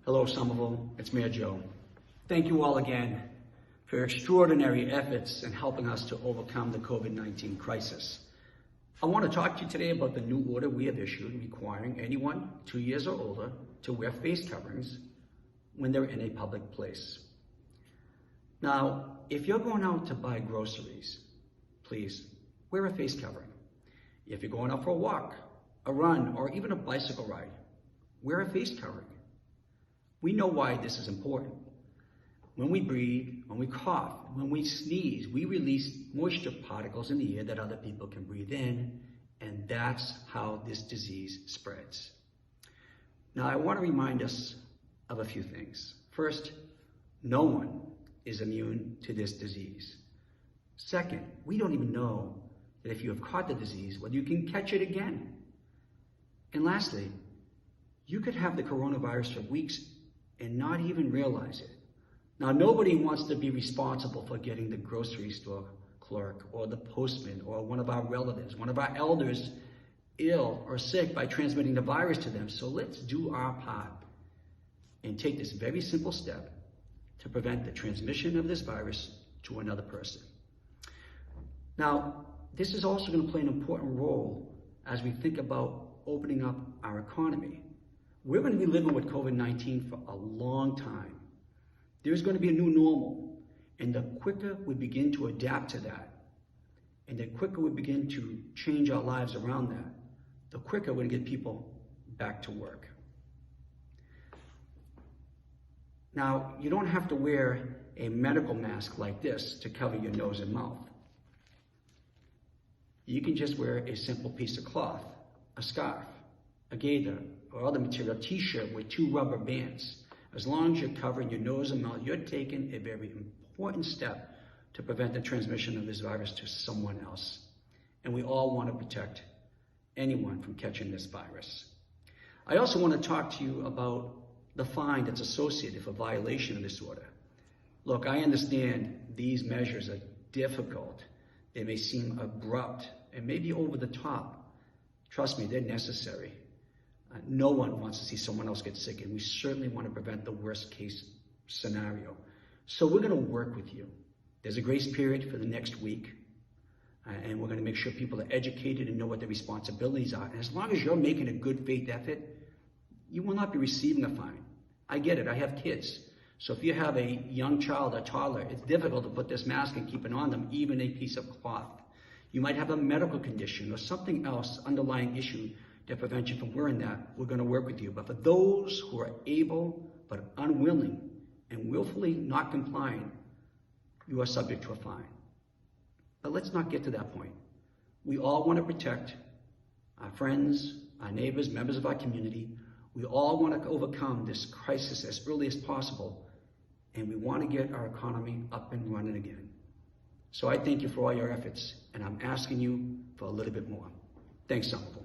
Hello, Somerville. It's Mayor Joe. Thank you all again for your extraordinary efforts in helping us to overcome the COVID-19 crisis. I want to talk to you today about the new order we have issued requiring anyone 2 years or older to wear face coverings when they're in a public place. Now, if you're going out to buy groceries, please wear a face covering. If you're going out for a walk, a run, or even a bicycle ride, wear a face covering. We know why this is important. When we breathe, when we cough, when we sneeze, we release moisture particles in the air that other people can breathe in, and that's how this disease spreads. Now, I want to remind us of a few things. First, no one is immune to this disease. Second, we don't even know that if you have caught the disease, whether you can catch it again. And lastly, you could have the coronavirus for weeks and not even realize it. Now, nobody wants to be responsible for getting the grocery store clerk or the postman or one of our relatives, one of our elders ill or sick by transmitting the virus to them. So let's do our part and take this very simple step to prevent the transmission of this virus to another person. Now, this is also going to play an important role as we think about opening up our economy. We're going to be living with COVID-19 for a long time. There's going to be a new normal, and the quicker we begin to adapt to that, and the quicker we begin to change our lives around that, the quicker we're going to get people back to work. Now, you don't have to wear a medical mask like this to cover your nose and mouth. You can just wear a simple piece of cloth, a scarf, a gaiter, or other material, t-shirt with 2 rubber bands. As long as you're covering your nose and mouth, you're taking a very important step to prevent the transmission of this virus to someone else. And we all want to protect anyone from catching this virus. I also want to talk to you about the fine that's associated for violation of this order. Look, I understand these measures are difficult. They may seem abrupt and maybe over the top. Trust me, they're necessary. No one wants to see someone else get sick, and we certainly want to prevent the worst case scenario. So we're going to work with you. There's a grace period for the next week, and we're going to make sure people are educated and know what their responsibilities are. And as long as you're making a good faith effort, you will not be receiving a fine. I get it. I have kids. So if you have a young child, a toddler, it's difficult to put this mask and keep it on them, even a piece of cloth. You might have a medical condition or something else, underlying issue, to prevent you from wearing that. We're going to work with you. But for those who are able but unwilling and willfully not complying, you are subject to a fine. But let's not get to that point. We all want to protect our friends, our neighbors, members of our community. We all want to overcome this crisis as early as possible, and we want to get our economy up and running again. So I thank you for all your efforts, and I'm asking you for a little bit more. Thanks, Somerville.